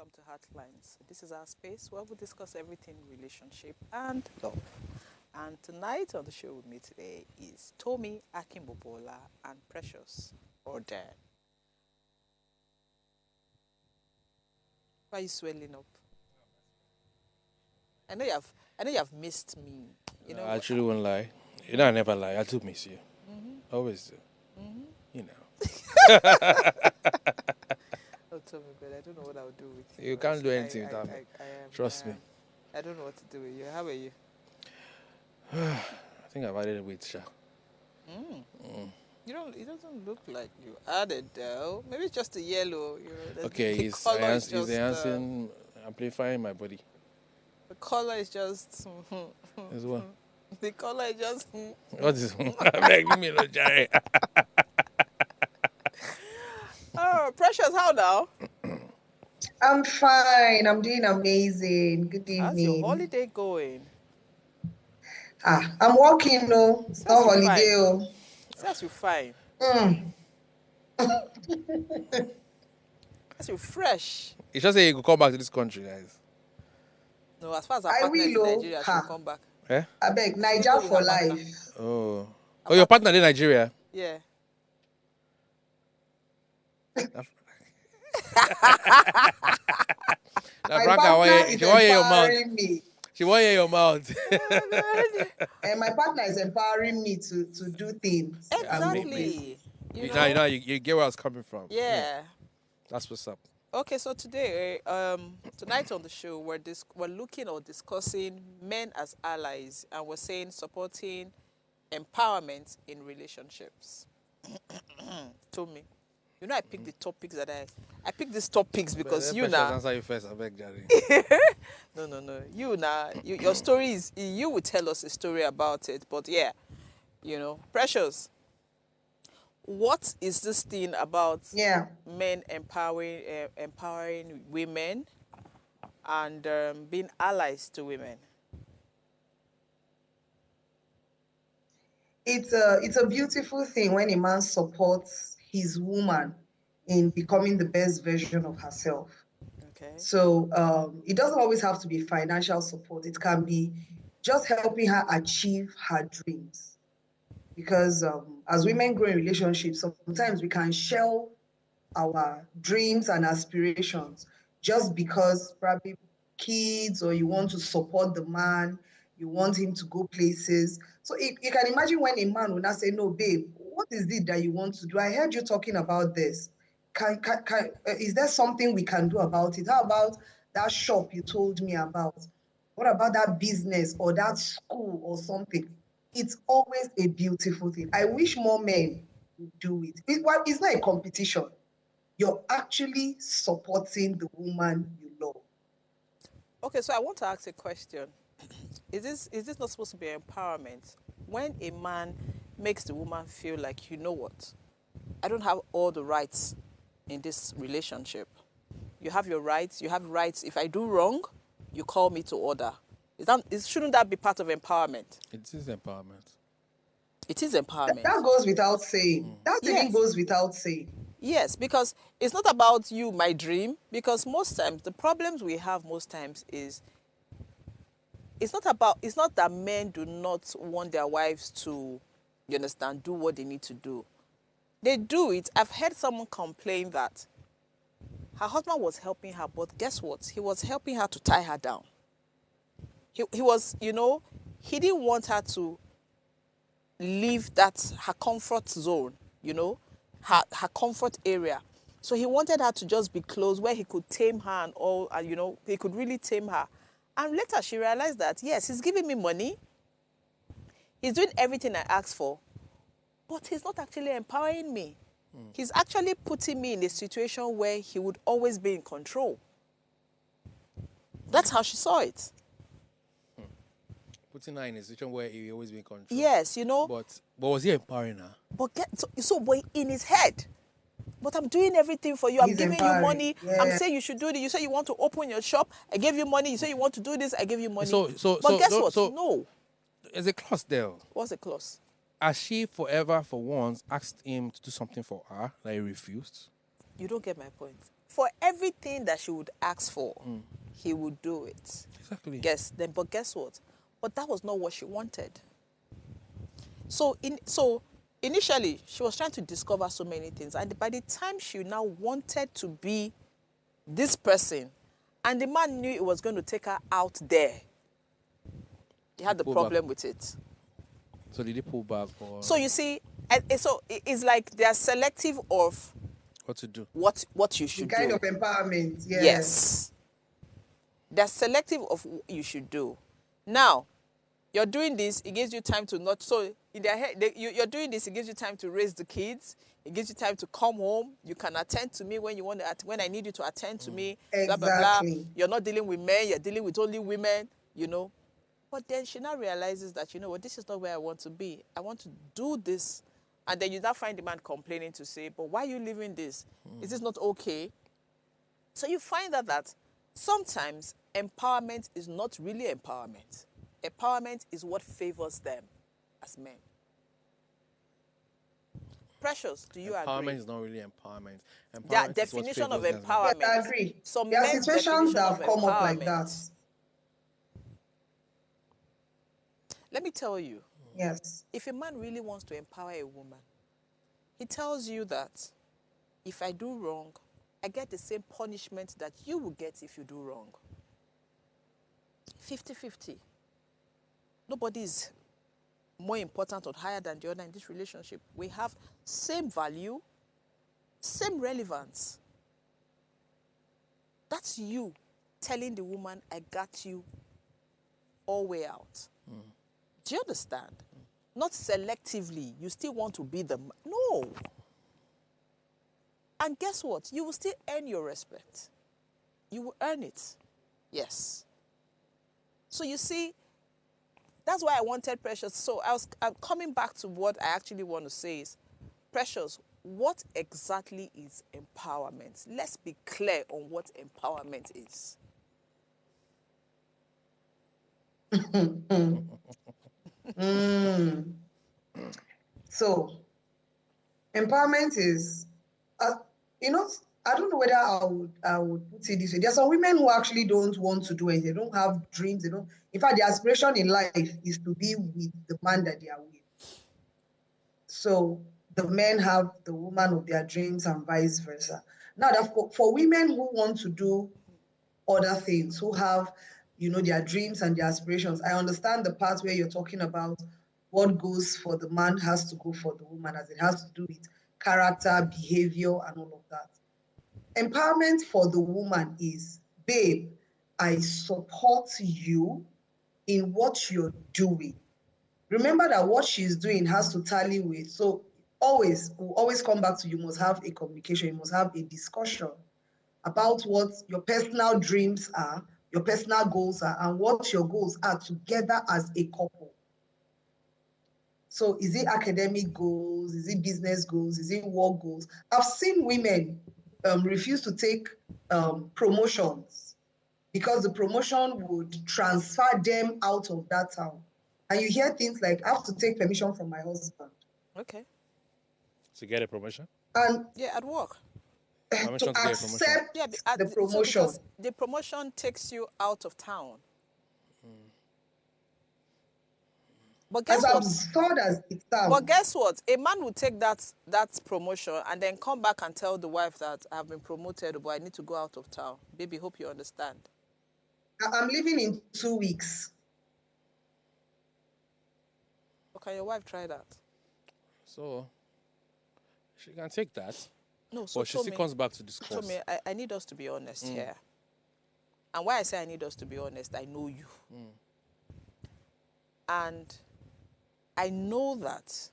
welcome to Heartlines. This is our space where we discuss everything relationship and love. And tonight on the show with me today is Tommy Akimbobola and Precious Orden. Why are you swelling up? I know you have missed me. You know, I actually won't lie. You know, I never lie. I do miss you. Always do. You know. oh, Tommy, but I don't know what I'll do with you. You can't do anything without me. Trust me. I don't know what to do with you. How are you? I think I've added weight, Sha. You don't. It doesn't look like you added though. Maybe it's just the yellow. Okay, he's enhancing, amplifying my body. The color is just. As well. The color is just. What is? Give me no Jerry. Oh, Precious, how now? I'm fine. I'm doing amazing. Good evening. How's your holiday going? I'm working, no. It's not holiday, oh. That's you fine. That's you fresh. You should say you could come back to this country, guys. No, as far as our partner is in Nigeria, she'll come back. Eh? I beg, Niger for life. Oh. Oh, your partner in Nigeria? Yeah. My partner is empowering me. She won't hear your mouth. And my partner is empowering me to do things. Exactly. You get where I was coming from. Yeah. That's what's up. Okay, so today, tonight on the show, we're looking or discussing men as allies, and we're saying supporting empowerment in relationships. Told me. You know, I picked the topics that I picked these topics because you now. Answer you first, I beg, Jerry. No. You now, your story is, you would tell us a story about it, but yeah, Precious. What is this thing about men empowering women and being allies to women? It's a beautiful thing when a man supports his woman in becoming the best version of herself. Okay. So it doesn't always have to be financial support. It can be just helping her achieve her dreams. Because as women grow in relationships, sometimes we can shell our dreams and aspirations just because probably kids, or you want to support the man, you want him to go places. So you can imagine when a man will not say, no, babe, what is it that you want to do? I heard you talking about this. Is there something we can do about it? How about that shop you told me about? What about that business or that school or something? It's always a beautiful thing. I wish more men would do it. It's not a competition. You're actually supporting the woman you love. Okay, so I want to ask a question. Is this not supposed to be empowerment? When a man makes the woman feel like, you know what, I don't have all the rights in this relationship. You have your rights. You have rights. If I do wrong, you call me to order. Shouldn't that be part of empowerment? It is empowerment. It is empowerment. That goes without saying. That even goes without saying. Yes, because it's not about you, my dream. Because most times, the problems we have most times is, it's not that men do not want their wives to, you understand, do what they need to do. They do it. I've heard someone complain that her husband was helping her, but guess what? He was helping her to tie her down. He was, he didn't want her to leave her comfort zone, her comfort area. So he wanted her to just be close where he could tame her and all, and, he could really tame her. And later she realized that, yes, he's giving me money. He's doing everything I asked for, but he's not actually empowering me. He's actually putting me in a situation where he would always be in control. That's how she saw it. Putting her in a situation where he always be in control. Yes, But was he empowering her? But but in his head. But I'm doing everything for you. I'm giving you money. Yeah. I'm saying you should do this. You say you want to open your shop. I gave you money. You say you want to do this. I gave you money. But guess what? No. There's a clause there. What's the clause? Has she forever, for once, asked him to do something for her that he refused? You don't get my point. For everything that she would ask for, he would do it. Exactly. But guess what? But that was not what she wanted. So initially, she was trying to discover so many things. And by the time she now wanted to be this person, and the man knew it was going to take her out there, he had the problem with it. So did he pull back or So you see, so it's like they are selective of what to do? What you should The kind do. of empowerment, yeah. Yes. They're selective of what you should do. Now, you're doing this, it gives you time to not, so in their head, you're doing this, it gives you time to raise the kids, it gives you time to come home, you can attend to me when you want to, when I need you to attend to me, blah, blah, blah. Exactly. You're not dealing with men, you're dealing with only women, you know. But then she now realizes that, you know what, this is not where I want to be. I want to do this. And then you now find the man complaining to say, but why are you leaving this? Is this not okay? So you find out that sometimes empowerment is not really empowerment. Empowerment is what favors them as men. Precious, do you agree? Empowerment is not really empowerment. Their Empowerment definition of is what favors them. empowerment. Yes, I agree. Some There are men's situations definition that of have come up like empowerment. that. Let me tell you, Yes. if a man really wants to empower a woman, he tells you that if I do wrong, I get the same punishment that you will get if you do wrong. 50-50. Nobody is more important or higher than the other in this relationship. We have same value, same relevance. That's you telling the woman, I got you all way out. Do you understand? Not selectively. You still want to be the man. No. And guess what? You will still earn your respect. You will earn it. Yes. So you see, that's why I wanted Precious. So I'm coming back to what I actually want to say is, Precious, what exactly is empowerment? Let's be clear on what empowerment is. So, empowerment is, you know, I don't know whether I would put it this way. There are some women who actually don't want to do anything. They don't have dreams. They don't. In fact, their aspiration in life is to be with the man that they are with. So the men have the woman of their dreams and vice versa. Now, for women who want to do other things, who have, you know, their dreams and their aspirations, I understand the part where you're talking about what goes for the man has to go for the woman, as it has to do with character, behavior, and all of that. Empowerment for the woman is, babe, I support you in what you're doing. Remember that what she's doing has to tally with, so we'll always come back to, you must have a communication, you must have a discussion about what your personal dreams are, your personal goals are, and what your goals are together as a couple. So is it academic goals? Is it business goals? Is it work goals? I've seen women refuse to take promotions because the promotion would transfer them out of that town. And you hear things like, I have to take permission from my husband. Okay. To get a promotion? And Yeah, at work. Permission to to get a promotion. accept Yeah, the so promotion. because the promotion takes you out of town. But guess As what? absurd as it sounds. But guess what? A man will take that promotion and then come back and tell the wife that I've been promoted, but I need to go out of town. Baby, hope you understand. I'm leaving in 2 weeks. Or can your wife try that? So she can take that. No, so But she still comes back to discuss. Tommy, I need us to be honest here. And why I say I need us to be honest, I know you. And I know that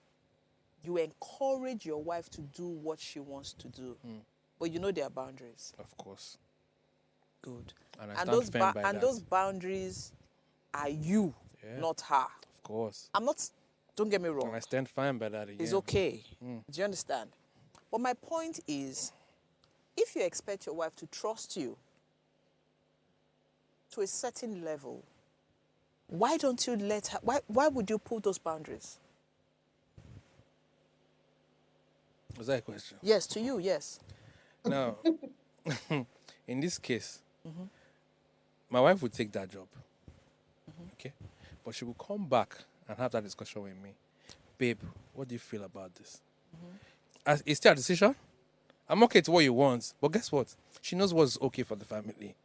you encourage your wife to do what she wants to do. But you know there are boundaries. Of course. Good. And I stand firm by that. those boundaries are you, not her. Of course. I'm not, don't get me wrong. And I stand firm by that again. It's okay. Do you understand? But my point is, if you expect your wife to trust you to a certain level, why don't you let her, why would you put those boundaries? Was that a question? Yes, to you, yes. Now, In this case, my wife would take that job. Okay? But she will come back and have that discussion with me. Babe, what do you feel about this? It's still a decision. I'm okay to what you want, but guess what? She knows what's okay for the family.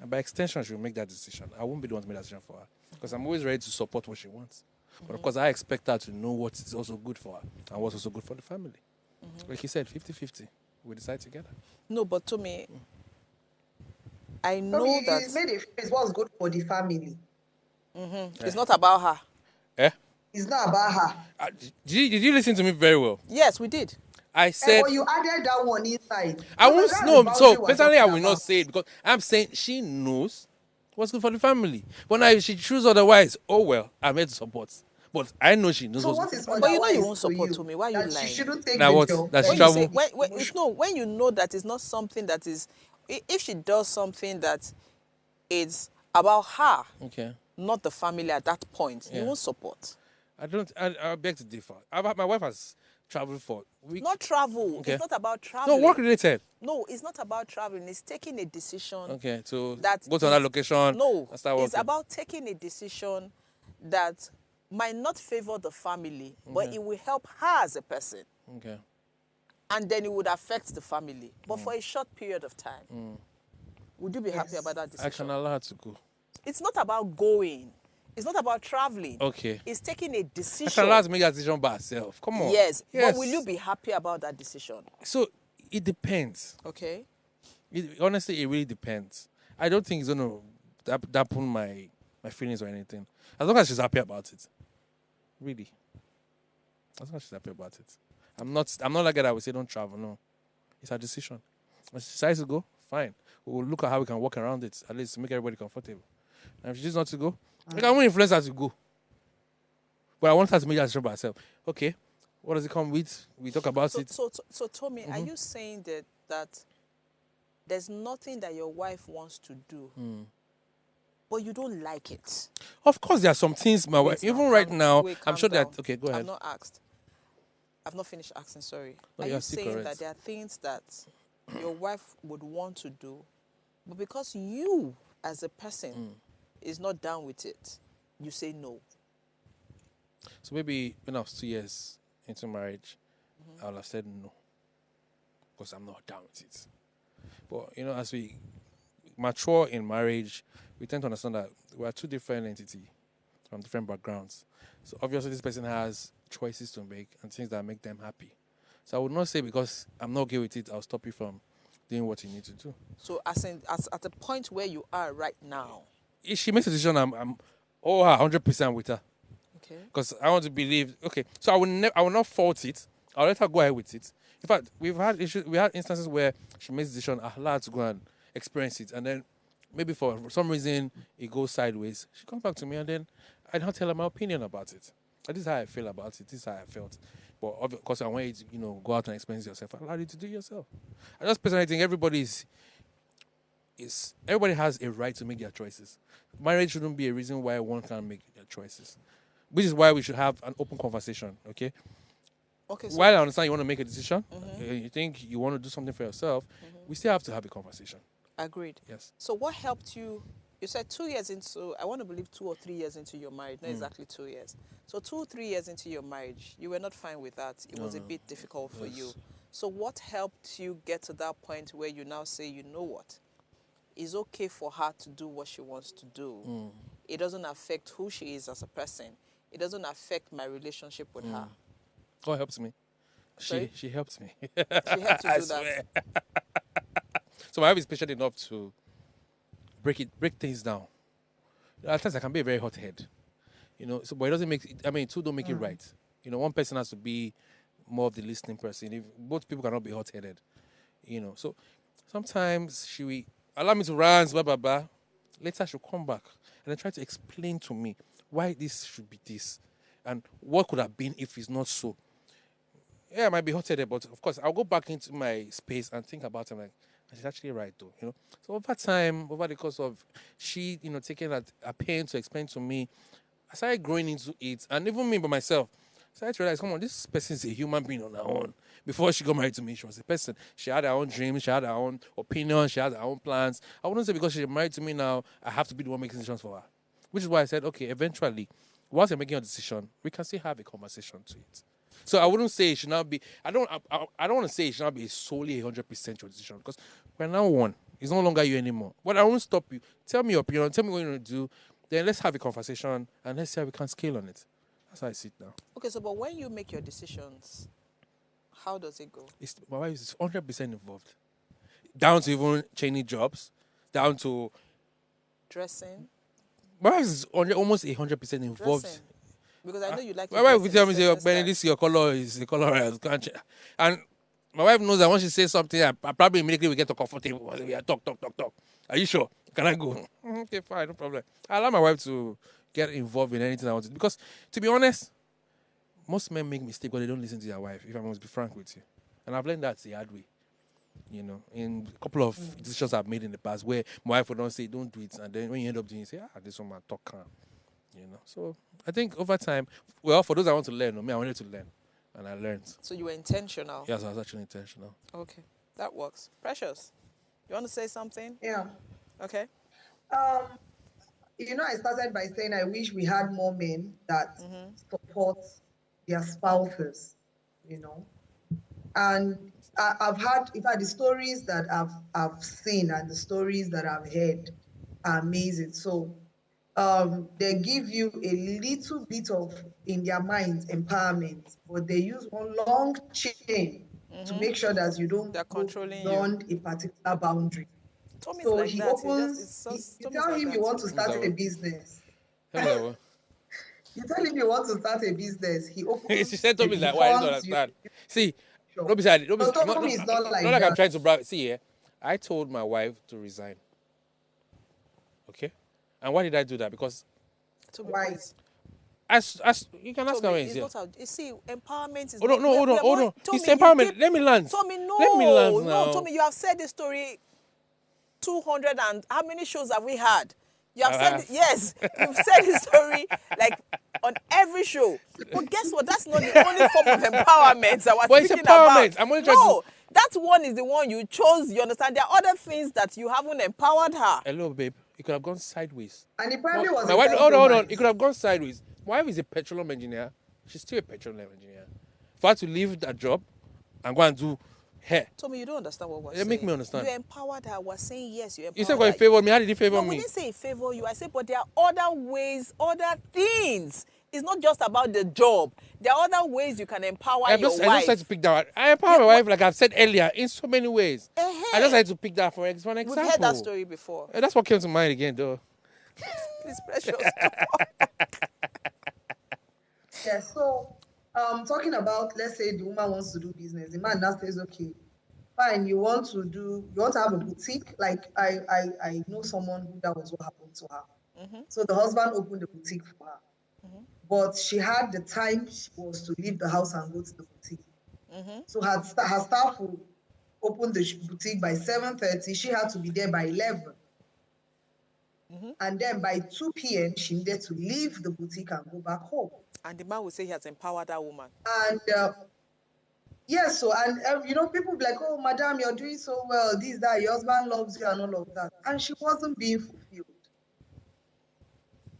And by extension, she'll make that decision. I won't be the one to make that decision for her. Because I'm always ready to support what she wants. But of course, I expect her to know what is also good for her and what's also good for the family. Like you said, 50-50. We decide together. No, but to me, I So know you that made a phrase, what's good for the family. it's not about her. Eh? It's not about her. Did you listen to me very well? Yes, we did. I said But you added that one inside. I So won't that's the know. boundary So we're personally, I talking will not about. say it because I'm saying she knows what's good for the family. But now if she chooses otherwise, oh well, I'm here to support. But I know she knows So what's what good is for the But family. you know you otherwise won't to support you? to me. Why are you That she lying? shouldn't take Now the what? job. That she When you say travel. it's no, when you know that it's not something that is, if she does something that is about her, Okay. not the family at that point, you Yeah. won't support. I beg to differ. My wife has traveled for week. Not travel. Okay. It's not about No, traveling. work related. No, it's not about traveling. It's taking a decision. Okay, so That go to another is- location. No, and start it's working. about taking a decision that might not favor the family, but it will help her as a person. Okay. And then it would affect the family. But for a short period of time. Would you be happy Yes. about that I decision? can allow her to go. It's not about going. It's not about traveling. Okay. It's taking a I decision. can allow her to make that decision by herself. Come on. Yes. Yes. But will you be happy about that decision? So it depends. Okay. Honestly, it really depends. I don't think it's gonna dampen my feelings or anything. As long as she's happy about it. Really. As long as she's happy about it. I'm not like that I would say don't travel, no. It's her decision. When she decides to go, fine. We'll look at how we can work around it, at least to make everybody comfortable. And if she chooses not to go, I won't influence her to go. But I want her to make that decision by herself. Okay, what does it come with? We talk about it. So Tommy, are you saying that there's nothing that your wife wants to do, but you don't like it? Of course, there are some things my wife, Wait now, even right calm- now, wait, I'm calm sure down. that, okay, go ahead. I've not asked. I've not finished asking, sorry. No, Are you're you still saying correct. that there are things that your wife would want to do, but because you, as a person, is not down with it, you say no? So maybe when I was 2 years into marriage, I would have said no. Because I'm not down with it. But, as we mature in marriage, we tend to understand that we are two different entities from different backgrounds. So obviously this person has choices to make and things that make them happy. So I would not say because I'm not okay with it, I'll stop you from doing what you need to do. So as at the point where you are right now, If she makes a decision, I'm 100% with her. okay? Because I want to believe. Okay, so I will not fault it. I'll let her go ahead with it. In fact, we had instances where she makes a decision, I allow her to go and experience it, and then maybe for some reason it goes sideways. She comes back to me, and then I don't tell her my opinion about it. This is how I feel about it. This is how I felt. But of course, I want you to go out and experience yourself. I allow you to do it yourself. I just personally think everybody has a right to make their choices. Marriage shouldn't be a reason why one can't make their choices. Which is why we should have an open conversation, okay? Okay, so While I understand you want to make a decision, you think you want to do something for yourself, we still have to have a conversation. agreed. Yes. So what helped you? You said 2 years into, I want to believe 2 or 3 years into your marriage, not exactly 2 years. So 2 or 3 years into your marriage, you were not fine with that. It was a bit difficult for you. So what helped you get to that point where you now say, you know what? It's okay for her to do what she wants to do. It doesn't affect who she is as a person. It doesn't affect my relationship with her. God helps me. Sorry? She helps me. She helped you I do that. swear. So my wife is patient enough to break things down. At times I can be a very hot head. So but it doesn't make two don't make it right. One person has to be more of the listening person. If both people cannot be hot headed. So sometimes she will allow me to rant, blah blah blah. Later she'll come back and then try to explain to me why this should be this and what could have been if it's not so. Yeah, I might be hot-headed, but of course, I'll go back into my space and think about it. Like, she's actually right, though. So over time, over the course of she, taking a pain to explain to me, I started growing into it, and even me by myself, I started to realize, come on, this person is a human being on her own. before she got married to me, she was a person. She had her own dreams, she had her own opinions, she had her own plans. I wouldn't say because she's married to me now, I have to be the one making decisions for her. Which is why I said, okay, eventually, once you're making a decision, we can still have a conversation to it. So I wouldn't say it should not be. I don't want to say it should not be solely 100% your decision because we're now one. It's no longer you anymore. But I won't stop you. Tell me your opinion. Tell me what you want to do. Then let's have a conversation and let's see how we can scale on it. That's how I see it now. Okay, so but when you make your decisions, how does it go? My wife is 100% involved, down to even changing jobs, down to Dressing, my wife is almost 100% involved. dressing. Because I know you like. My wife will tell me, say, Benny, this your color is the color I can't change. And my wife knows that when she says something, I probably immediately will get comfortable. We are talk. Are you sure? Can I go? Okay, fine, no problem. I allow my wife to get involved in anything I want to do. Because, to be honest, most men make mistakes because they don't listen to their wife, if I must be frank with you. And I've learned that the hard way. You know, in a couple of decisions I've made in the past where my wife would not say, don't do it. And then when you end up doing it, you say, this one, man, talk calm. You know, so I think over time, well, for those I want to learn, I wanted to learn. And I learned. So you were intentional? Yes, I was actually intentional. Okay, that works. Precious, you want to say something? Yeah. Okay. I started by saying I wish we had more men that support their spouses, And I've had, in fact, the stories that I've seen and the stories that I've heard are amazing. So they give you a little bit of, in their minds, empowerment, but they use one long chain to make sure that you don't They're go controlling beyond a particular boundary. Tommy's So like he that. opens, you tell him you want to start a business. Hello. You tell him you want to start a business, he opens. She said Tommy's like, why? I don't understand. See, don't be sad. Tommy is not like not like that. I'm trying to brag. See, I told my wife to resign. Okay? And why did I do that? Because Tommy, Why? please. as you can ask her Tommy, when it's he's not here. how, you see, empowerment is Hold on, not... hold on. Tommy, It's you empowerment. keep- Let me land. Tommy, no. Let me land now. No, Tommy, you have said this story 200 and... How many shows have we had? You have said... Yes, you've said this story like on every show. But guess what? That's not the only form of empowerment that we're But it's speaking empowerment. about. I'm only trying No, that one is the one you chose. You understand? There are other things that you haven't empowered her. Hello, babe. It could have gone sideways. And he probably was My a wife, hold on. compromise. It could have gone sideways. My wife is a petroleum engineer. She's still a petroleum engineer. For her to leave that job and go and do hair. Tommy, you don't understand what we're Yeah, saying. make me understand. You empowered her. We're saying yes, you empowered her. You said God favored me. How did he favor No, me? we didn't say it favor you. I said, but there are other ways, other things. It's not just about the job. There are other ways you can empower I your just wife. had to pick that. I empower my wife, like I've said earlier, in so many ways. I just had to pick that for an example. We've heard that story before. That's what came to mind again, though. Please, Precious. Yeah, so talking about, let's say the woman wants to do business, the man now says, okay, fine, you want to have a boutique. Like I know someone who that was what happened to her. So the husband opened the boutique for her. But she had the time she was to leave the house and go to the boutique. So her staff would open the boutique by 7:30. She had to be there by 11. And then by 2 p.m., she needed to leave the boutique and go back home. And the man will say he has empowered that woman. And people be like, oh, madam, you're doing so well, this, that, your husband loves you and all of that. And she wasn't being fulfilled.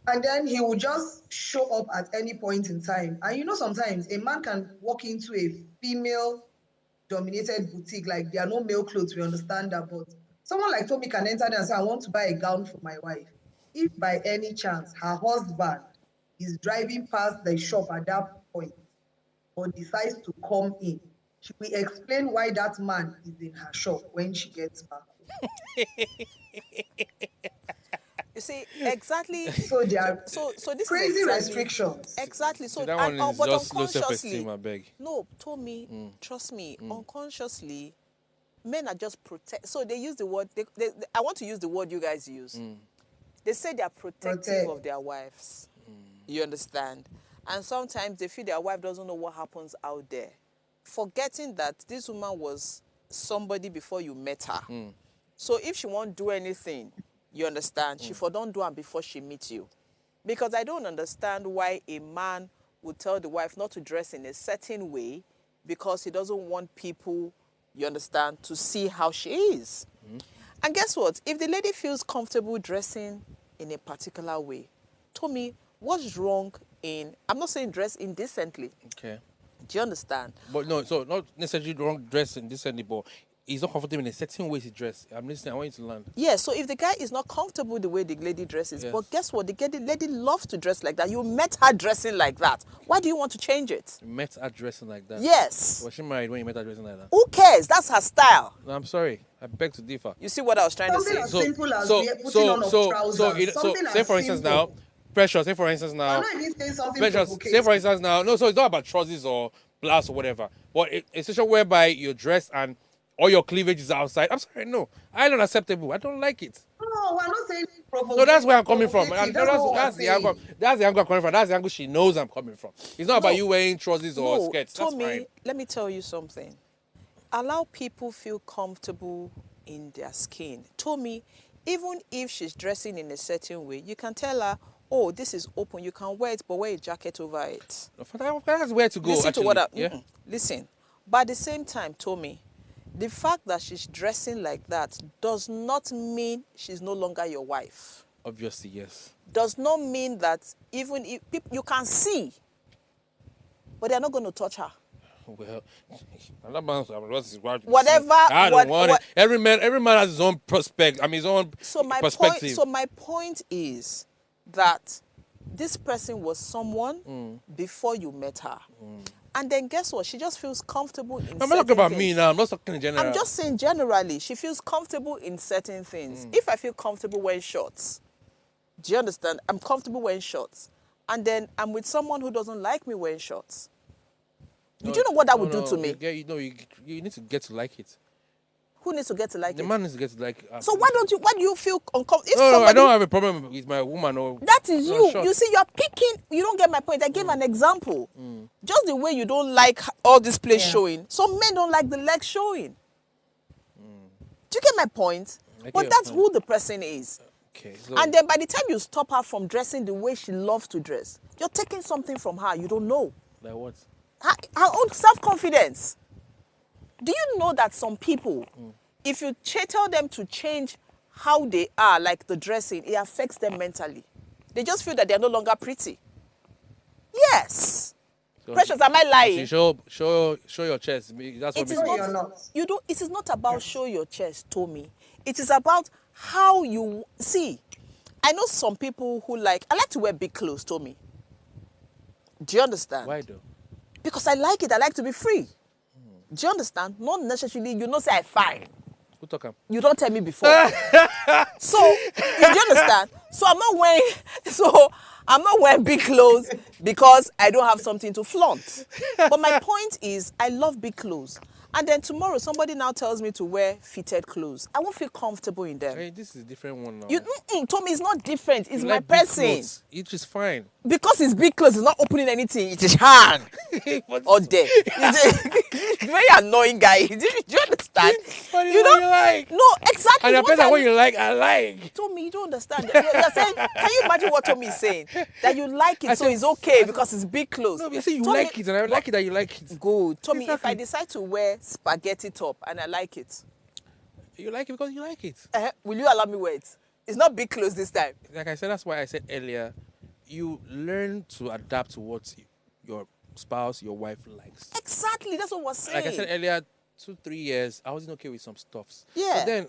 And then he would just show up at any point in time. And sometimes a man can walk into a female-dominated boutique, like there are no male clothes, we understand that, but someone like Tommy can enter there and say, I want to buy a gown for my wife. If by any chance her husband is driving past the shop at that point or decides to come in, she will explain why that man is in her shop when she gets back home. You see, exactly. So there are so this crazy is restrictions. Exactly. So that one is but just low unconsciously, self-esteem, I beg. no, Tommy, trust me, unconsciously, men are just protect. So they use the word. I want to use the word you guys use. They say they are protective of their wives. You understand? And sometimes they feel their wife doesn't know what happens out there, forgetting that this woman was somebody before you met her. So if she won't do anything, you understand, she for don't do it before she meets you. Because I don't understand why a man would tell the wife not to dress in a certain way because he doesn't want people, you understand, to see how she is. And guess what? If the lady feels comfortable dressing in a particular way, Tommy, what's wrong in, I'm not saying dress indecently. Okay. Do you understand? But no, so not necessarily wrong dress indecently, but he's not comfortable in a certain way he dress. I'm listening. I want you to learn. Yeah, so if the guy is not comfortable the way the lady dresses, Yes. but guess what? The lady loves to dress like that. You met her dressing like that. Why do you want to change it? You met her dressing like that. Yes. Was she married when you met her dressing like that? Who cares? That's her style. No, I'm sorry. I beg to differ. You see what I was trying to Something say? as simple as putting on of trousers. Something say as for instance simple. now, pressure. Say for instance now, I'm not even saying something pressure. Say for instance now, no. So it's not about trousers or blouse or whatever. But it's a situation whereby you're dressed and all your cleavage is outside. I'm sorry, no. I don't acceptable. I don't like it. No, we're not saying No, that's where I'm coming from. provocative. That's the angle. That's the angle I'm coming from. That's the angle she knows I'm coming from. It's not about you wearing trousers or No, skirts. That's Tommy, fine. let me tell you something. Allow people feel comfortable in their skin. Tommy, even if she's dressing in a certain way, you can tell her, oh, this is open. You can wear it, but wear a jacket over it. That's where to go. Listen actually. to what yeah. Listen. But at the same time, Tommy, the fact that she's dressing like that does not mean she's no longer your wife. Obviously, yes. Does not mean that even if you can see, but they're not going to touch her. Well, that man's Whatever. I don't want it. Every man has his own prospect. I mean, his own perspective. So my point is that this person was someone before you met her. And then guess what? She just feels comfortable in I'm not talking about things. me now. I'm not talking in general. I'm just saying generally, she feels comfortable in certain things. If I feel comfortable wearing shorts, do you understand? I'm comfortable wearing shorts. And then I'm with someone who doesn't like me wearing shorts. Do you know what that would do to me? You need to get to like it. Who needs to get to like The it? man needs to get to like. So why do you feel uncomfortable? No, I don't have a problem with my woman or. That is you. Short. You see, you're picking. You don't get my point. I gave an example. Just the way you don't like all this place showing. Some men don't like the legs showing. Do you get my point? But that's who the person is. Okay. So And then by the time you stop her from dressing the way she loves to dress, you're taking something from her you don't know. like what? Her own self-confidence. Do you know that some people, if you tell them to change how they are, like the dressing, it affects them mentally. They just feel that they're no longer pretty. Yes. So Precious, am I lying? You show your chest. That's what It is makes you're not. It is not about show your chest, Tommy. It is about how you see. I know some people who I like to wear big clothes, Tommy. Do you understand? Why though? Because I like it. I like to be free. Do you understand? Not necessarily, say I'm fine. Who talk? You don't tell me before. So, you understand? So I'm not wearing big clothes because I don't have something to flaunt. But my point is, I love big clothes. And then tomorrow, somebody now tells me to wear fitted clothes. I won't feel comfortable in them. Hey, this is a different one now. Tommy, it's not different. It's You my like big person. clothes. It is fine. Because it's big clothes, it's not opening anything. It is hand or there. It's a very annoying guy. Do you understand? What you like? No, exactly. And you're better what you like, I like. Tommy, you don't understand. You're saying, can you imagine what Tommy is saying? That you like it, so it's okay because it's big clothes. No, you see, you Tommy, like it, and I like it that you like it. Good. Tommy, if Exactly. I decide to wear spaghetti top and I like it, You like it because you like it. will you allow me wear it? It's not big clothes this time. Like I said, that's why I said earlier, you learn to adapt to what your spouse, your wife likes. Exactly. That's what we're saying. Like I said earlier, 2-3 years, I wasn't okay with some stuffs. Yeah. But then,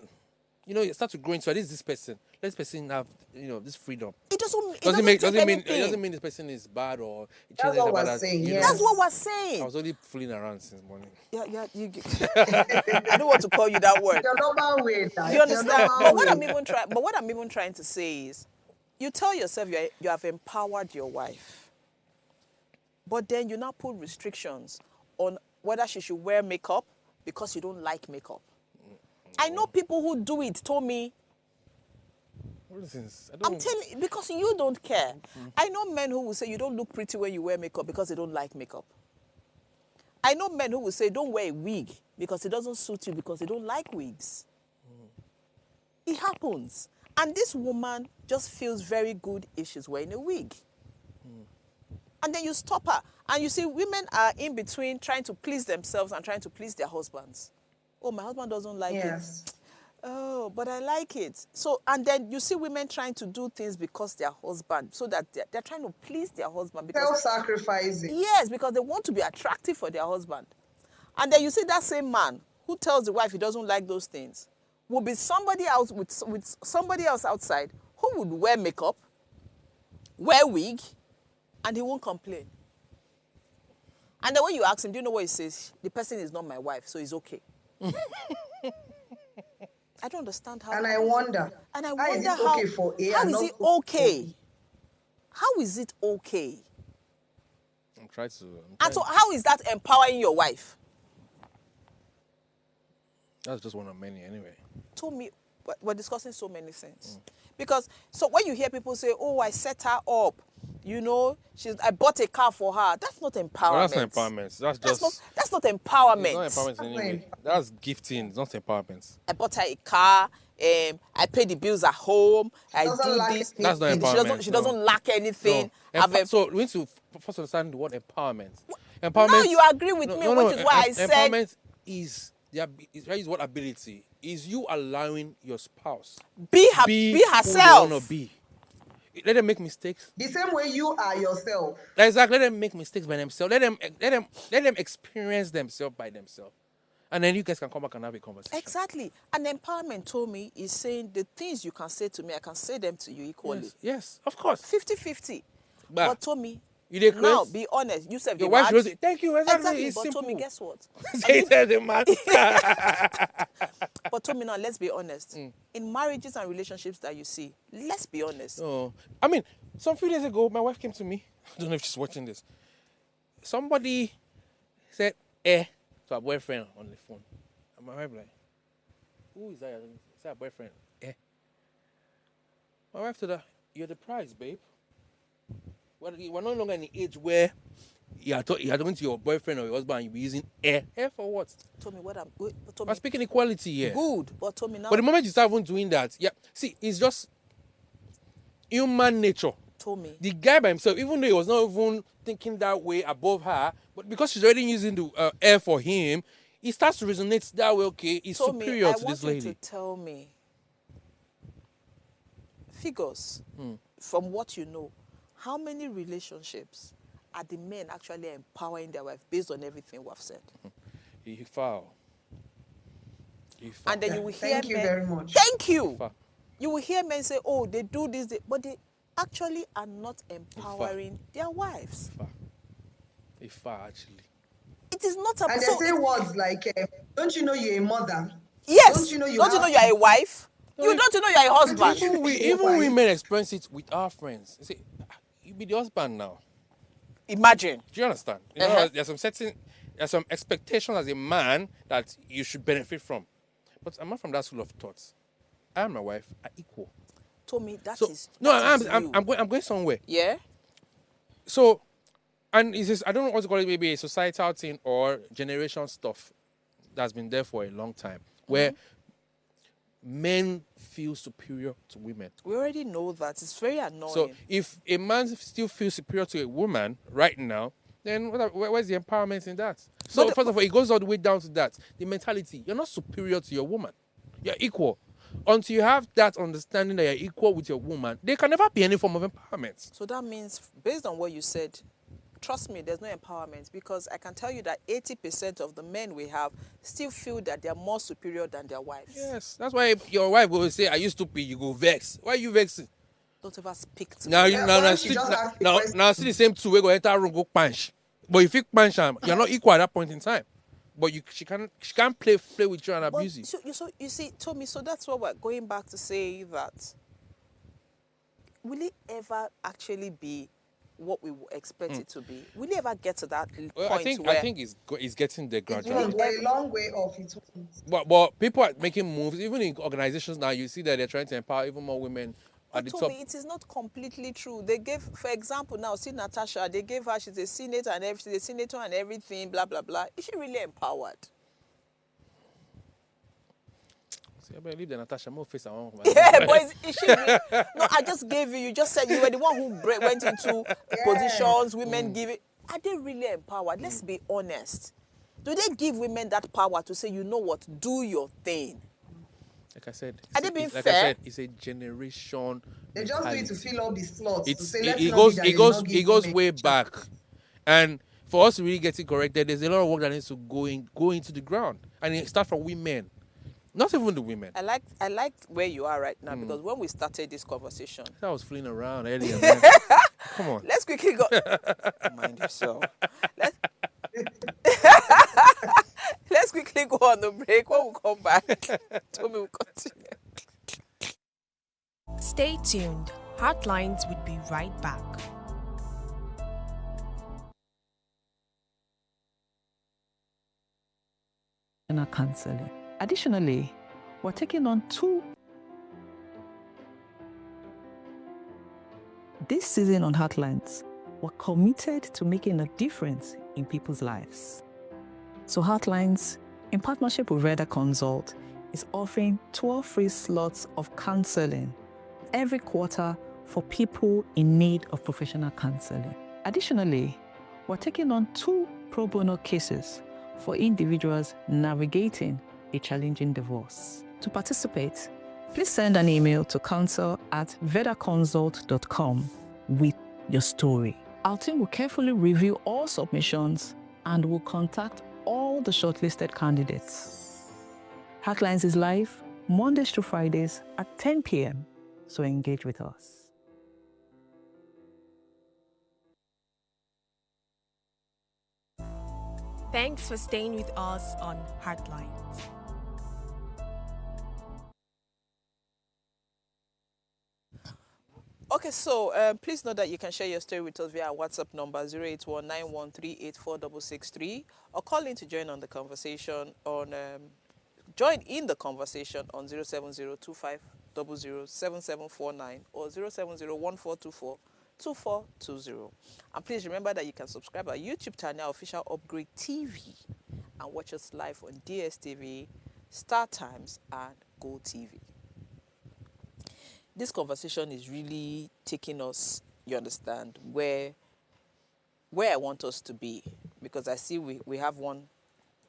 you start to grow into this person. Let this person have, this freedom. It doesn't Doesn't mean it doesn't mean this person is bad or it That's changes what about we're us, saying, you yeah. know. That's what we're I saying. was only fooling around since morning. Yeah, I don't want to call you that word. Your normal way. You understand? But what I'm even trying to say is, you tell yourself you have empowered your wife, but then you now put restrictions on whether she should wear makeup because you don't like makeup. I know people who do it. Told me. What is this? I'm telling you, because you don't care. I know men who will say you don't look pretty when you wear makeup because they don't like makeup. I know men who will say don't wear a wig because it doesn't suit you because they don't like wigs. It happens. And this woman just feels very good if she's wearing a wig. And then you stop her. And you see, women are in between trying to please themselves and trying to please their husbands. Oh, my husband doesn't like it. Yes. Oh, but I like it. So, and then you see women trying to do things because their husband, so that they're trying to please their husband. Because Self-sacrificing. yes, because they want to be attractive for their husband. And then you see that same man who tells the wife he doesn't like those things will be somebody else with somebody else outside who would wear makeup, wear wig, and he won't complain. And then when you ask him, do you know what he says? The person is not my wife, so it's okay. I don't understand how. And I wonder how is it okay for A how and is not it okay okay? for B? How is it okay? I'm trying to. And so how is that empowering your wife? That's just one of many, anyway. Told me, we're discussing so many things. Because, so when you hear people say, oh, I set her up, you know, I bought a car for her, that's not empowerment. Well, that's not empowerment. That's not empowerment. It's not empowerment anyway. That's gifting. It's not empowerment. I bought her a car, I pay the bills at home, I do this. That's not empowerment. She doesn't lack anything. No. So we need to first understand the word empowerment. Empowerment. Now you agree with me, which is why I said. Empowerment is what ability is you allowing your spouse be herself. Who they wanna be. Let them make mistakes. The same way you are yourself. Exactly. Let them make mistakes by themselves. Let them experience themselves by themselves. And then you guys can come back and have a conversation. Exactly. And empowerment told me is saying the things you can say to me, I can say them to you equally. Yes, of course. 50-50. But told me, you now be honest. You said your wife should say, thank you. Exactly. It's but simple. told me, guess what? Say the man. But told me now, let's be honest. In marriages and relationships that you see, let's be honest. Oh, I mean, some few days ago, my wife came to me. I don't know if she's watching this. Somebody said, to her boyfriend on the phone. And my wife like, who is that? Is that her boyfriend? My wife told her, you're the prize, babe. We're no longer in the age where you're talking to your boyfriend or your husband and you'll be using for what? Told me what I'm speaking equality here. Good, but told me now. But the moment you start even doing that, see, it's just human nature. Told me. The guy by himself, even though he was not even thinking that way above her, but because she's already using the air for him, he starts to resonate that way, okay, he's superior to this lady. I want you to tell me figures from what you know. How many relationships are the men actually empowering their wife based on everything we've said? You foul. And then you will hear Thank you very much. Thank you. You will hear men say, oh, they do this, but they actually are not empowering their wives. Actually. It is not about... And they say words like, don't you know you're a mother? Yes. Don't you know you're a wife? Don't you know you're a husband? Even women experience it with our friends. They say, you be the husband now. Imagine. Do you understand? You know, there's some expectations as a man that you should benefit from. But I'm not from that school of thoughts. I and my wife are equal. Told me I'm going somewhere. Yeah. So, and it's just, I don't know what to call it, maybe a societal thing or generation stuff that's been there for a long time, where men feel superior to women. We already know that. It's very annoying. So if a man still feels superior to a woman right now, then where's the empowerment in that? So first of all, it goes all the way down to that. The mentality, you're not superior to your woman. You're equal. Until you have that understanding that you're equal with your woman, there can never be any form of empowerment. So that means, based on what you said, trust me, there's no empowerment, because I can tell you that 80% of the men we have still feel that they're more superior than their wives. Yes, that's why your wife will say, are you stupid? You go vex. Why are you vexing? Don't ever speak to now, me. now see the same two, we go enter room, go punch. But if you punch them, you're not equal at that point in time. But she can't play with you and abuse you. So you see, Tommy, so that's what we're going back to say, that will it ever actually be what we expect it to be? Will it ever get to that point I think it's getting there gradually. It's a long way off. But people are making moves. Even in organizations now, you see that they're trying to empower even more women at the top. It is not completely true. They gave, for example, now see Natasha, they gave her, she's a senator and everything, the senator and everything, blah, blah, blah. Is she really empowered? See, I better leave the Natasha. More face I want. Yeah, but is she really? No, I just gave you. You just said you were the one who went into Yeah. positions. Women give it. Are they really empowered? Let's be honest. Do they give women that power to say, you know what, do your thing? Like I said, Are they being like fair? I said, it's a generation. They just do it to fill up the slots. To say, let's It not be goes that it they goes not it give goes women way a chance. back, and for us to really get it corrected, there's a lot of work that needs to go into the ground, and it start from women, not even the women. I like where you are right now because when we started this conversation, I was fooling around earlier, man. Come on. let's quickly go. Mind yourself. Let's quickly go on the break. When we come back, Tommy will continue. Stay tuned. Heartlines will be right back. Counseling. Additionally, we're taking on 2. This season on Heartlines, we're committed to making a difference in people's lives. So Heartlines, in partnership with Reda Consult, is offering 12 free slots of counseling every quarter for people in need of professional counseling. Additionally, we're taking on 2 pro bono cases for individuals navigating a challenging divorce. To participate, please send an email to counsel@vedaconsult.com with your story. Our team will carefully review all submissions and will contact all the shortlisted candidates. Heartlines is live Mondays to Fridays at 10 p.m., so engage with us. Thanks for staying with us on Heartlines. Okay, so please note that you can share your story with us via our WhatsApp number 08191384663 or call in to join on the conversation on join in the conversation on 07025007749 or 07014242420. And please remember that you can subscribe our YouTube channel, Official Upgrade TV, and watch us live on DSTV, Star Times, and Go TV. This conversation is really taking us, you understand, where I want us to be. Because I see we have one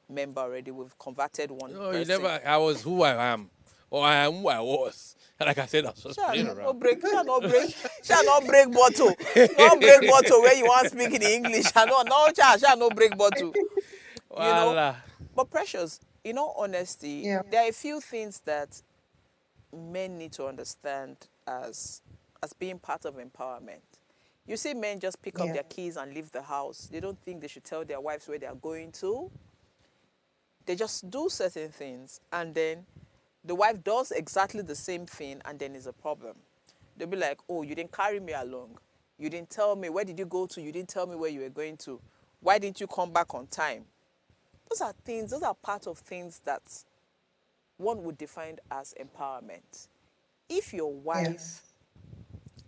member already. We've converted one No, person. you never. I was who I am, or I am who I was. And like I said, I was just playing around. Shall not break bottle. Not break bottle where you want to speak in English. Shall not break bottle. You know, but Precious, in all honesty, there are a few things that men need to understand as being part of empowerment. You see men just pick up their keys and leave the house. They don't think they should tell their wives where they are going to. They just do certain things, and then the wife does exactly the same thing, and then it's a problem. They'll be like, oh, you didn't carry me along. You didn't tell me, where did you go to? You didn't tell me where you were going to. Why didn't you come back on time? Those are part of things that one would define as empowerment. If your wife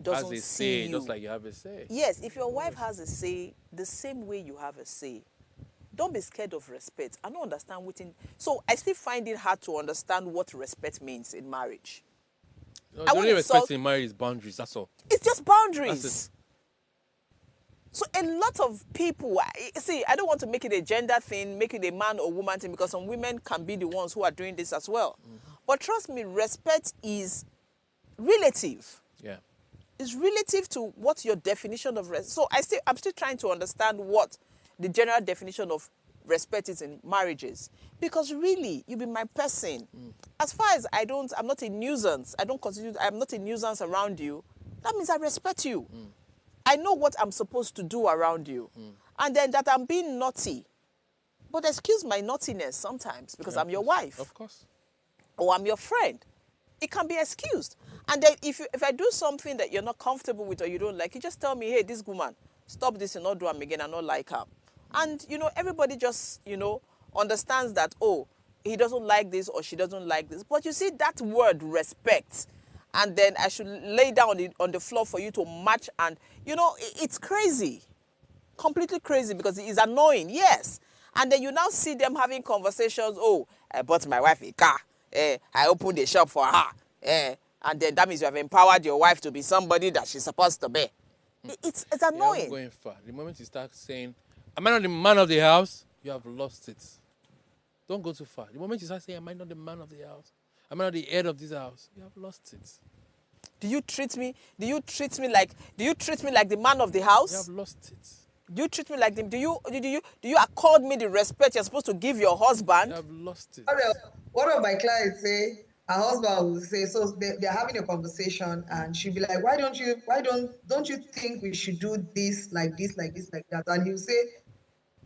doesn't see you, just like you have a say. Yes, if your wife has a say, the same way you have a say, don't be scared of respect. I don't understand so I still find it hard to understand what respect means in marriage. No, the only respect in marriage is boundaries, that's all. It's just boundaries. So a lot of people, see, I don't want to make it a gender thing, make it a man or woman thing, because some women can be the ones who are doing this as well. But trust me, respect is relative. Yeah. It's relative to what your definition of respect. So I'm still trying to understand what the general definition of respect is in marriages. Because really, you be my person. As far as I'm not a nuisance. I'm not a nuisance around you. That means I respect you. I know what I'm supposed to do around you. And then that I'm being naughty. But excuse my naughtiness sometimes because I'm your wife. Of course. Or I'm your friend. It can be excused. And then if I do something that you're not comfortable with or you don't like, you just tell me, hey, this woman, stop this and not do them again. I not like her. And, everybody just, understands that, oh, he doesn't like this or she doesn't like this. But you see that word respect, and then I should lay down on the floor for you to match, and, it's crazy. Completely crazy because it is annoying, yes. And then you now see them having conversations, oh, I bought my wife a car. I opened a shop for her. And then that means you have empowered your wife to be somebody that she's supposed to be. It's You are annoying. going far. The moment you start saying, am I not the man of the house? You have lost it. Don't go too far. The moment you start saying, am I not the man of the house? Am I not the head of this house? You have lost it. Do you treat me like the man of the You house? have lost it. Do you treat me like them? Do you accord me the respect you're supposed to give your husband? You have lost it. One of my clients say, her husband will say, so they're having a conversation, and she'll be like, don't you think we should do this, like this, like this, like that? And he'll say,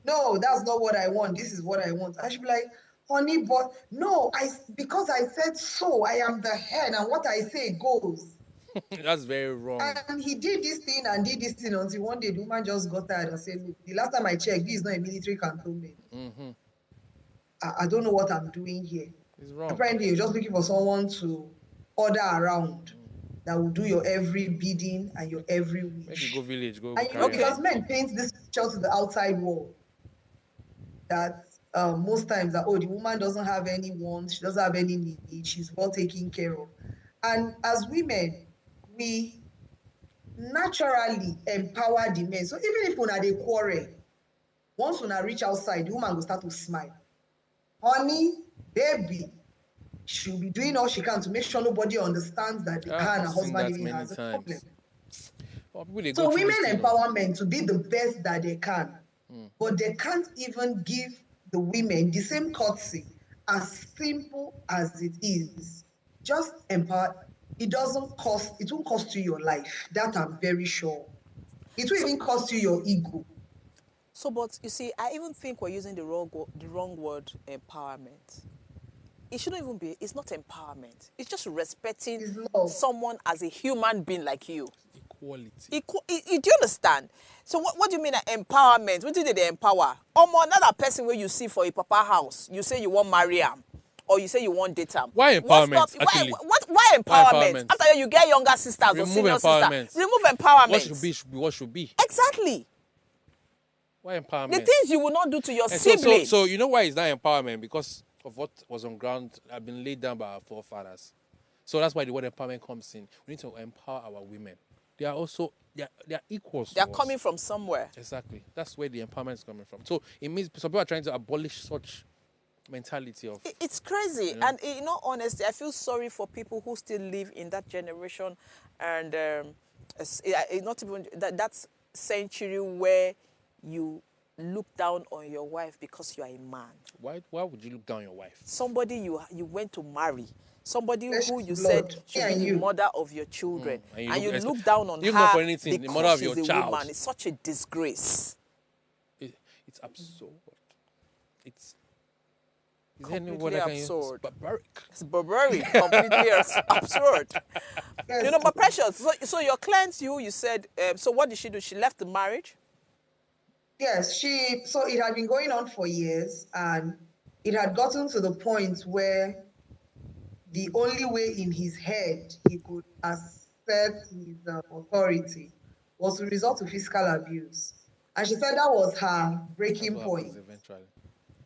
no, that's not what I want. This is what I want. And she'll be like, honey, but no, because I said so, I am the head, and what I say goes. That's very wrong. And he did this thing and did this thing until one day the woman just got tired and said, look, the last time I checked, this is not a military cantonment. Mm-hmm. I don't know what I'm doing here. It's wrong. Apparently, you're just looking for someone to order around that will do your every bidding and your every wish. Make you go village, go. And you know, because men paint this picture to the outside world that most times that, oh, the woman doesn't have any wants, she doesn't have any need, she's well taken care of. And as women, we naturally empower the men. So even if una dey quarrel, once una reach outside, the woman will start to smile. Honey, baby, she'll be doing all she can to make sure nobody understands that her and her husband even has a problem. So women empower men to be the best that they can, but they can't even give the women the same courtesy, as simple as it is. Just empower. It won't cost you your life. That I'm very sure. It will even cost you your ego. So, but you see, I even think we're using the wrong word, empowerment. It shouldn't even be, it's not empowerment. It's just respecting someone as a human being like you. Equality. Do you understand? So what do you mean empowerment? What did they empower? Another person where you see for a papa house, you say you want marry him, or you say you want date him. Why empowerment? Actually, why empowerment? After you get younger sisters or senior sisters, remove empowerment. What should be? Exactly. Why empowerment? The things you will not do to your siblings. So you know why it's not empowerment? Because of what was on ground, have been laid down by our forefathers. So that's why the word empowerment comes in. We need to empower our women. They are also they are equals. They are coming from somewhere. Exactly. That's where the empowerment is coming from. So it means some people are trying to abolish such mentality of. It's crazy, and in all honesty, I feel sorry for people who still live in that generation, and not even that century where you look down on your wife because you are a man. Why would you look down on your wife? Somebody you went to marry. Somebody who you said should be the mother of your children. And you look down on her for anything, the mother of your child. Woman. It's such a disgrace. It's absurd. It's completely absurd. Barbaric. It's barbaric. Completely absurd. Yes. You know, but Precious, so your client, you said, so what did she do? She left the marriage? Yes, so it had been going on for years, and it had gotten to the point where the only way in his head he could assert his authority was to resort to physical abuse. And she said that was her breaking point.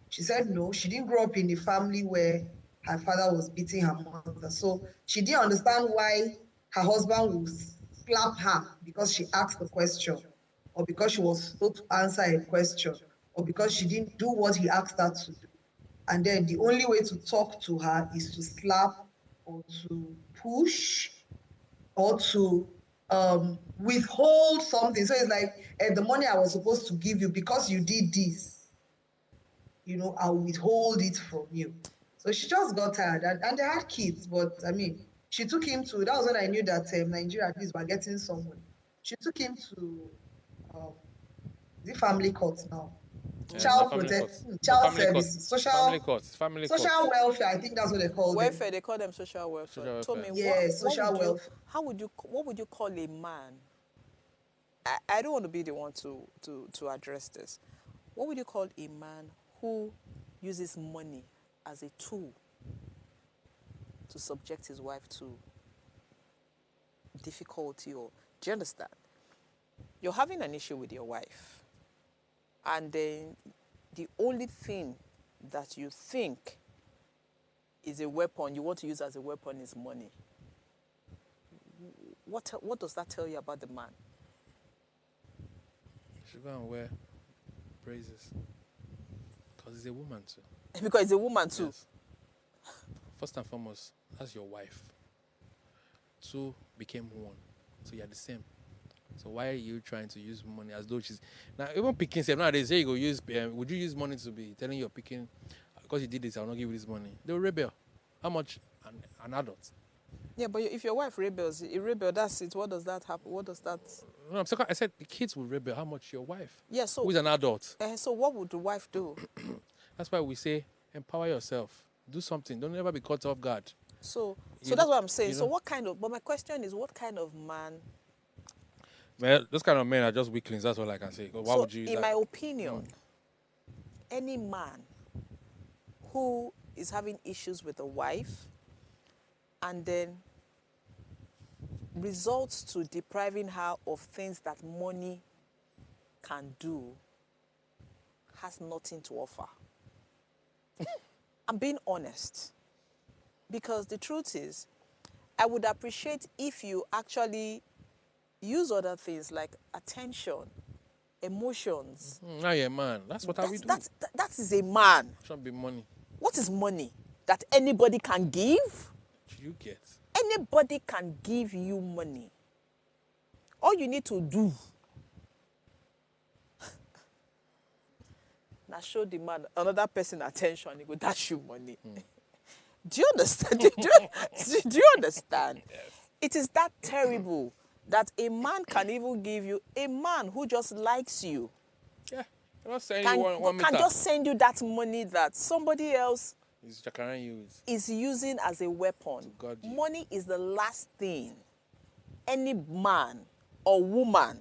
She said no, she didn't grow up in a family where her father was beating her mother. So she didn't understand why her husband would slap her because she asked the question, or because she was told to answer a question, or because she didn't do what he asked her to do. And then the only way to talk to her is to slap or to push or to withhold something. So it's like, the money I was supposed to give you, because you did this, I'll withhold it from you. So she just got tired, and they had kids, but I mean, she took him to, that was when I knew that Nigeria at least were getting somewhere. She took him to the family court now. Child services, social welfare. I think that's what they call welfare. They call them social welfare. Social welfare. What would you call a man? I don't want to be the one to address this. What would you call a man who uses money as a tool to subject his wife to difficulty? Or do you understand? You're having an issue with your wife, and then the only thing that you think is a weapon, you want to use as a weapon is money. What does that tell you about the man? She go and wear braces. Because he's a woman too. Because it's a woman too. Yes. First and foremost, that's your wife. Two became one. So you're the same. So why are you trying to use money as though she's... Now, even picking say nowadays, say you go use... would you use money to be telling your picking, because you did this, I'll not give you this money? They will rebel. How much? An adult. Yeah, but if your wife rebels, that's it. What does that happen? What does that... No, I said the kids will rebel. How much your wife? Yeah, so... Who's an adult? So what would the wife do? That's why we say, empower yourself. Do something. Don't ever be caught off guard. So You that's know- what I'm saying. you So know- what kind of... But my question is, what kind of man... Well, those kind of men are just weaklings. That's all I can say. Why So would you use in that? my opinion, any man who is having issues with a wife and then results to depriving her of things that money can do has nothing to offer. I'm being honest. Because the truth is, I would appreciate if you actually use other things like attention, emotions. Now you're a man. That's what we do. That is a man. Shouldn't be money. What is money? That anybody can give? Do you get? Anybody can give you money. All you need to do now show the man another person attention, he go dash you money. Do you understand? do you understand? Yes. It is that terrible that a man can even give you, a man who just likes you Yeah. I'm not saying can, you one can meter. just send you that money that somebody else He's jackaring you. is using as a weapon. guard you. Money is the last thing any man or woman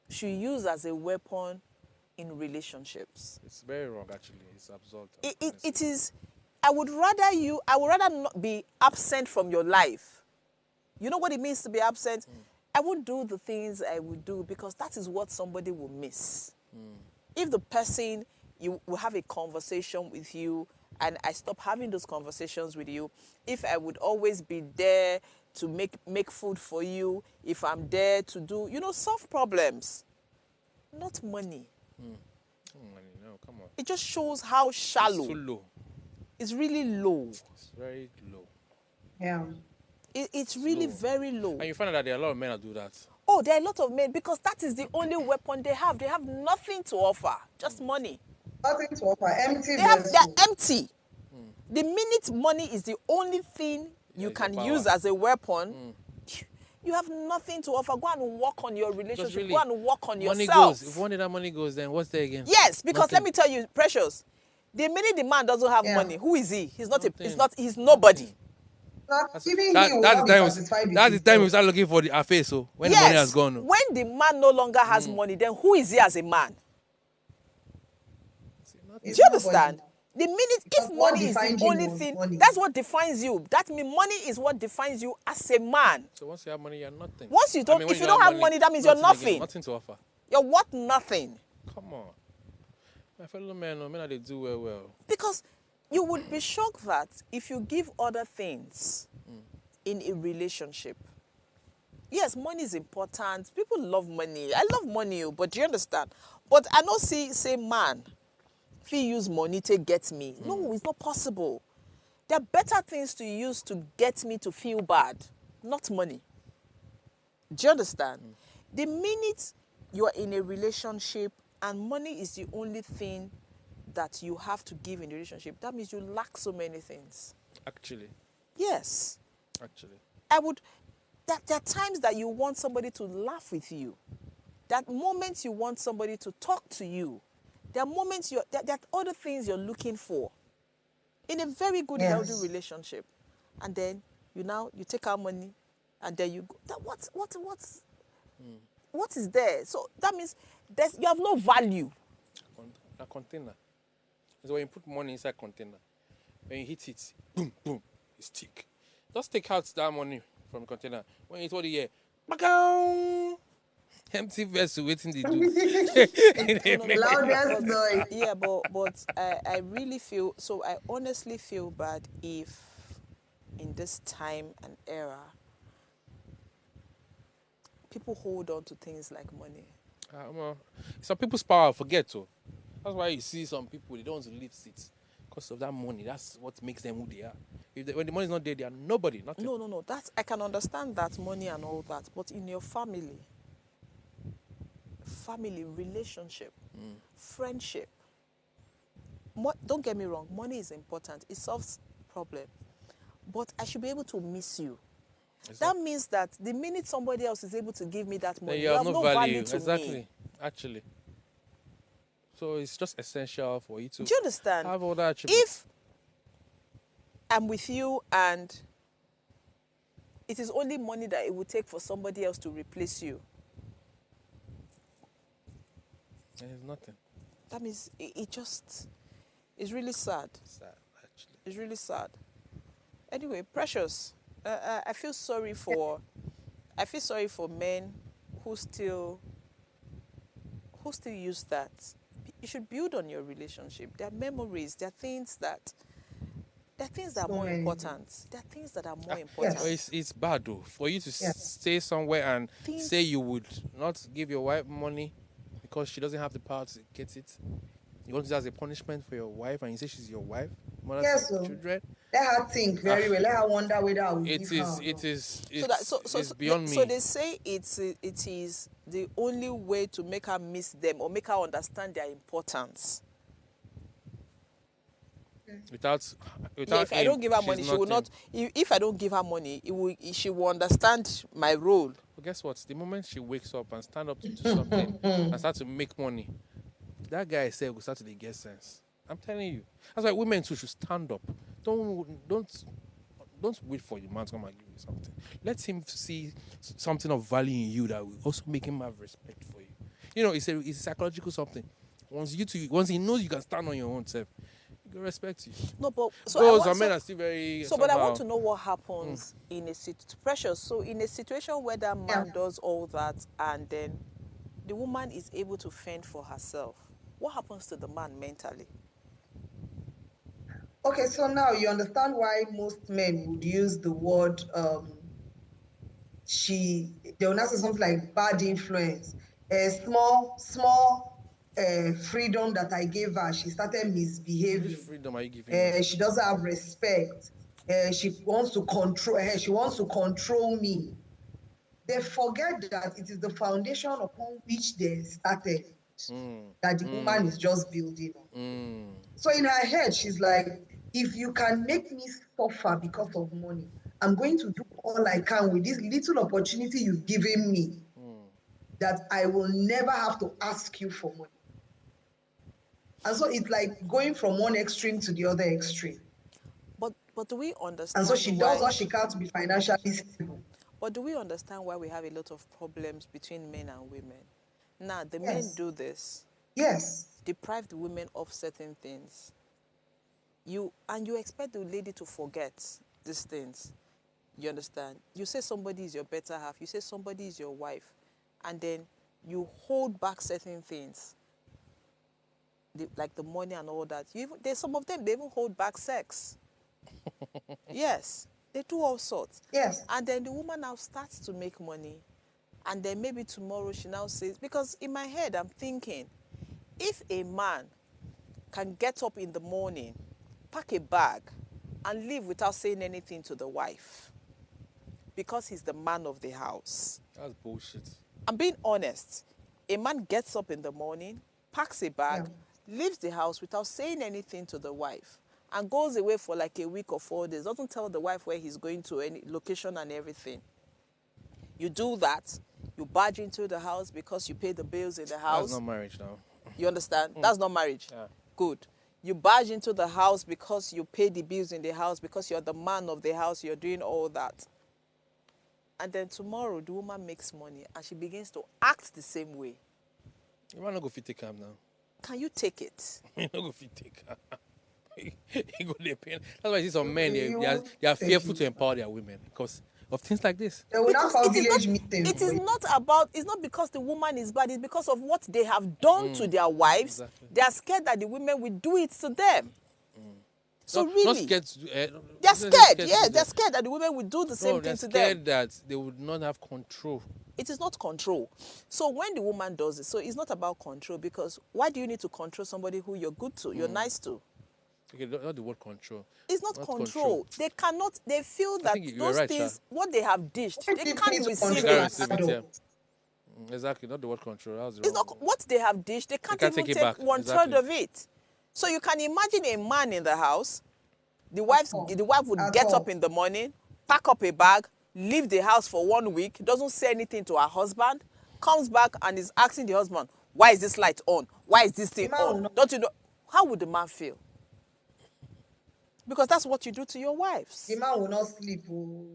should use as a weapon in relationships. It's very wrong, actually. It's absurd. It is, I would rather not be absent from your life. You know what it means to be absent? I would do the things I would do because that is what somebody will miss. If the person, you will have a conversation with you and I stop having those conversations with you, if I would always be there to make food for you, if I'm there to do, solve problems, not money. Money, no, come on. It just shows how shallow. It's so low. It's really low. It's very low. Yeah. It's really low. very low. And you find out that there are a lot of men that do that. Oh, there are a lot of men because that is the only weapon they have. They have nothing to offer, just money. Nothing to offer. Empty They're vessel. empty. The minute money is the only thing you it's can your use power. as a weapon, you have nothing to offer. Go and work on your relationship. really, Go and work on Money yourself. goes. If one day that money goes, then what's there again? Yes, because let Nothing. me tell you, Precious, the minute the man doesn't have Yeah. money, who is he? He's not. Nothing. He's nobody. Even he That's will the not be time. satisfied with That's the time we himself. start looking for our face. So when Yes. the money has gone, oh. When the man no longer has money, then who is he as a man? It's Do you nobody. understand? The minute, Because if what money is the defined him only was thing, money. that's what defines you. That means money is what defines you as a man. So once you have money, you're nothing. Once you don't- when if you don't have money, that means you're again, nothing. Nothing to offer. You're worth nothing. Come on, my fellow men, men they do well. Because you would be shocked that if you give other things in a relationship, yes, money is important. People love money. I love money, but do you understand? But I don't say man, if you use money to get me. No, it's not possible. There are better things to use to get me to feel bad, not money. Do you understand? The minute you are in a relationship and money is the only thing that you have to give in the relationship, that means you lack so many things. Actually, Yes. actually. There are times that you want somebody to laugh with you. There are moments you want somebody to talk to you. There are moments there are other things you're looking for in a very good, Yes. healthy relationship. And then you take our money and then you go. What is there? So that means you have no value. A container. So when you put money inside container, when you hit it, boom, boom, it's thick. Just take out that money from the container. When you hit what you hear, bang, empty vessel waiting to do. Loudest noise. Yeah, but I really feel, so I honestly feel bad if in this time and era, people hold on to things like money. Well, some people's power forget to. That's why you see some people, they don't want to leave seats because of that money. That's what makes them who they are. When the money's not there, they are nobody, nothing. No. That's, I can understand that, money and all that. But in your family, relationship, friendship, don't get me wrong, money is important. It solves problems. But I should be able to miss you. Exactly. That means that the minute somebody else is able to give me that money, you have no value to me. Actually. So it's just essential for you to Do you understand? Have all that attributes. If I'm with you and it is only money that it would take for somebody else to replace you, there's nothing. That means it's really sad. Sad, actually. It's really sad. Anyway, Precious, I feel sorry for men who still use that. You should build on your relationship. There are memories. There are things that are more important. There are things that are more important. Well, it's bad though for you to stay somewhere and say you would not give your wife money because she doesn't have the power to get it. You want it as a punishment for your wife, and you say she's your wife, mother to children. Let her think very well. Let her wonder whether I will give her. It's beyond me. So they say it is the only way to make her miss them or make her understand their importance. Without if I don't give her money, she will not. If I don't give her money, she will understand my role. But guess what? The moment she wakes up and stand up to do something and start to make money, that guy said will start to get sense. I'm telling you. That's why women too should stand up. Don't wait for your man to come and give you something. Let him see something of value in you that will also make him have respect for you. You know, it's a psychological something. Once he knows you can stand on your own self, he can respect you. No, but men are still very. But I want to know what happens in a situation. So in a situation where that man does all that and then the woman is able to fend for herself, what happens to the man mentally? Okay, so now you understand why most men would use the word they will not say something like bad influence. A small freedom that I gave her, she started misbehaving. Which freedom are you giving her? She doesn't have respect. She wants to control me. They forget that it is the foundation upon which they started that the woman is just building on. So in her head, she's like, if you can make me suffer because of money, I'm going to do all I can with this little opportunity you've given me that I will never have to ask you for money. And so it's like going from one extreme to the other extreme. But do we understand? And so she does what she can to be financially stable. But do we understand why we have a lot of problems between men and women? Now, the men do this. Yes. Deprive the women of certain things. You expect the lady to forget these things. You understand? You say somebody is your better half. You say somebody is your wife. And then you hold back certain things. Like the money and all that. There's some of them, they even hold back sex. Yes. They do all sorts. Yes. And then the woman now starts to make money. And then maybe tomorrow she now says, because in my head I'm thinking, if a man can get up in the morning, pack a bag, and leave without saying anything to the wife, because he's the man of the house. That's bullshit. I'm being honest. A man gets up in the morning, packs a bag, leaves the house without saying anything to the wife, and goes away for like a week or 4 days, doesn't tell the wife where he's going to, any location and everything. You do that, you barge into the house because you pay the bills in the house. That's not marriage now. You understand? That's not marriage. Yeah. Good. You barge into the house because you pay the bills in the house, because you're the man of the house, you're doing all that. And then tomorrow, the woman makes money and she begins to act the same way. You might not go fit take her now. Can you take it? You not go fit take her. You go there pain. That's why I see some men, they are fearful to empower their women because of things like this. It's not because the woman is bad, it's because of what they have done to their wives. Exactly. They are scared that the women will do it to them. So Not really, scared. they're scared. Yes, they're scared that the women will do the same No, thing they're to them. scared that they would not have control. It is not control. So when the woman does it, so it's not about control, because why do you need to control somebody who you're good to, you're nice to? Okay, not the word control. It's not control. They cannot, they feel that think you're those right, things, Sha. what they have dished, Why they do you can't need to receive control Can't an it. receive it, yeah. adult? Exactly, not the word control. That was the It's wrong. not what they have dished, they can't can't even take it take back. one Exactly. third of it. So you can imagine a man in the house, the wife would At get all. up in the morning, pack up a bag, leave the house for 1 week, doesn't say anything to her husband, comes back and is asking the husband, why is this light on? Why is this thing The man will on? not- Don't you know? How would the man feel? Because that's what you do to your wives. The man will not sleep. Oh.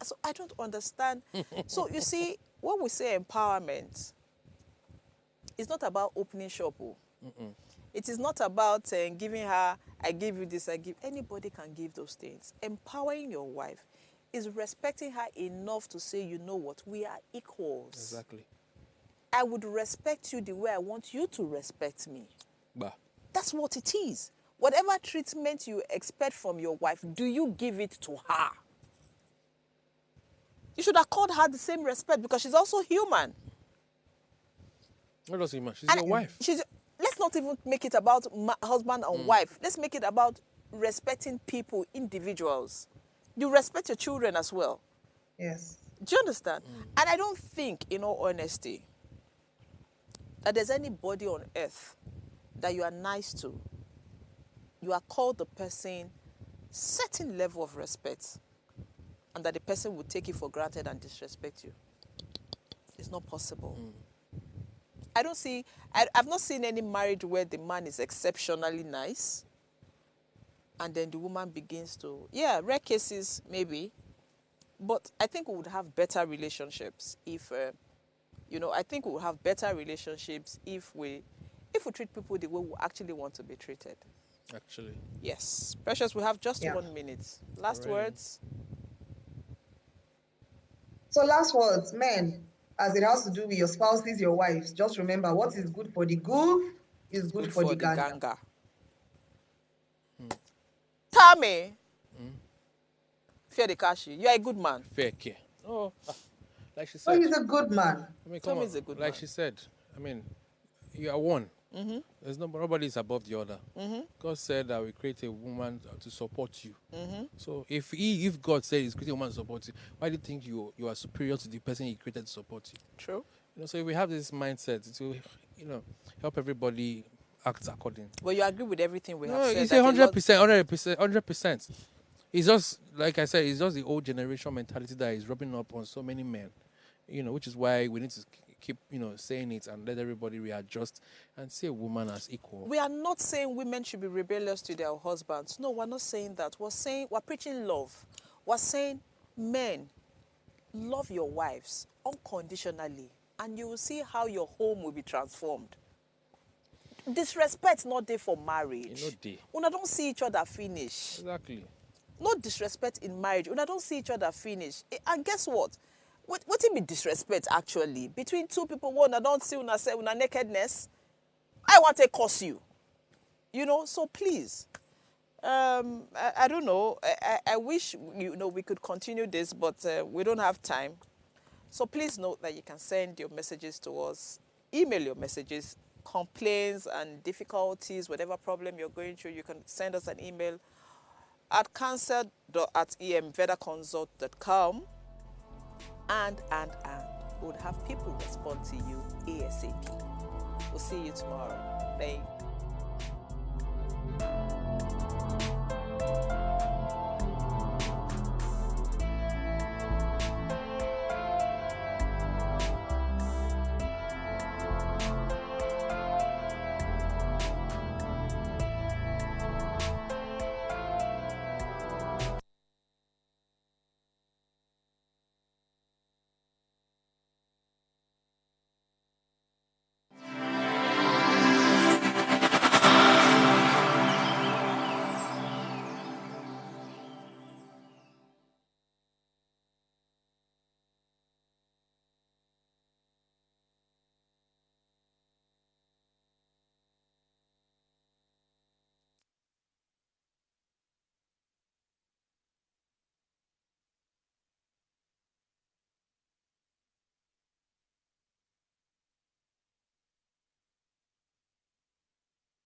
So I don't understand. So you see, when we say empowerment, it's not about opening shop. Oh. It is not about giving her, I give you this, I give. Anybody can give those things. Empowering your wife is respecting her enough to say, you know what, we are equals. Exactly. I would respect you the way I want you to respect me. Bah. That's what it is. Whatever treatment you expect from your wife, do you give it to her? You should accord her the same respect, because she's also human. What does it matter? She's And your wife. Let's not even make it about husband and wife. Let's make it about respecting people, individuals. You respect your children as well. Yes. Do you understand? And I don't think, in all honesty, that there's anybody on earth that you are nice to. You are called the person certain level of respect, and that the person will take it for granted and disrespect you. It's not possible. I don't see, I've not seen any marriage where the man is exceptionally nice and then the woman begins to, rare cases maybe, but I think we would have better relationships if, I think we would have better relationships if we treat people the way we actually want to be treated. Actually. Yes. Precious, we have just Yeah. 1 minute. Last Already. words? So last words, men, as it has to do with your spouses, your wives, just remember what is good for the goose is good for the gander. ganga. Tommy, fear the kashi. You are a good man. Fair care. Oh, like she So said. he's a good man. I mean, Tommy come on. is a good like man. she said. I mean, you are one. There's nobody is above the other. God said that we create a woman to support you. So if God said He's creating a woman to support you, why do you think you are superior to the person He created to support you? True. So if we have this mindset, it will help everybody act according. But you agree with everything we have No, said? it's that a lot- 100%, 100%. It's just like I said, it's just the old generation mentality that is rubbing up on so many men. Which is why we need to keep saying it and let everybody readjust and see a woman as equal. We are not saying women should be rebellious to their husbands. No, we're not saying that. We're preaching love. We're saying, men, love your wives unconditionally, and you will see how your home will be transformed. Disrespect not there for marriage. No dey. Una don't see each other finish. Exactly. No disrespect in marriage. Una don't see each other finish. And guess what? What it be disrespect actually? Between two people, one, I don't see una say una nakedness. I want to curse you. So please. I don't know. I wish we could continue this, but we don't have time. So please note that you can send your messages to us. Email your messages, complaints and difficulties, whatever problem you're going through, you can send us an email at cancer.emvedaconsult.com. And we'll have people respond to you ASAP. We'll see you tomorrow. Bye.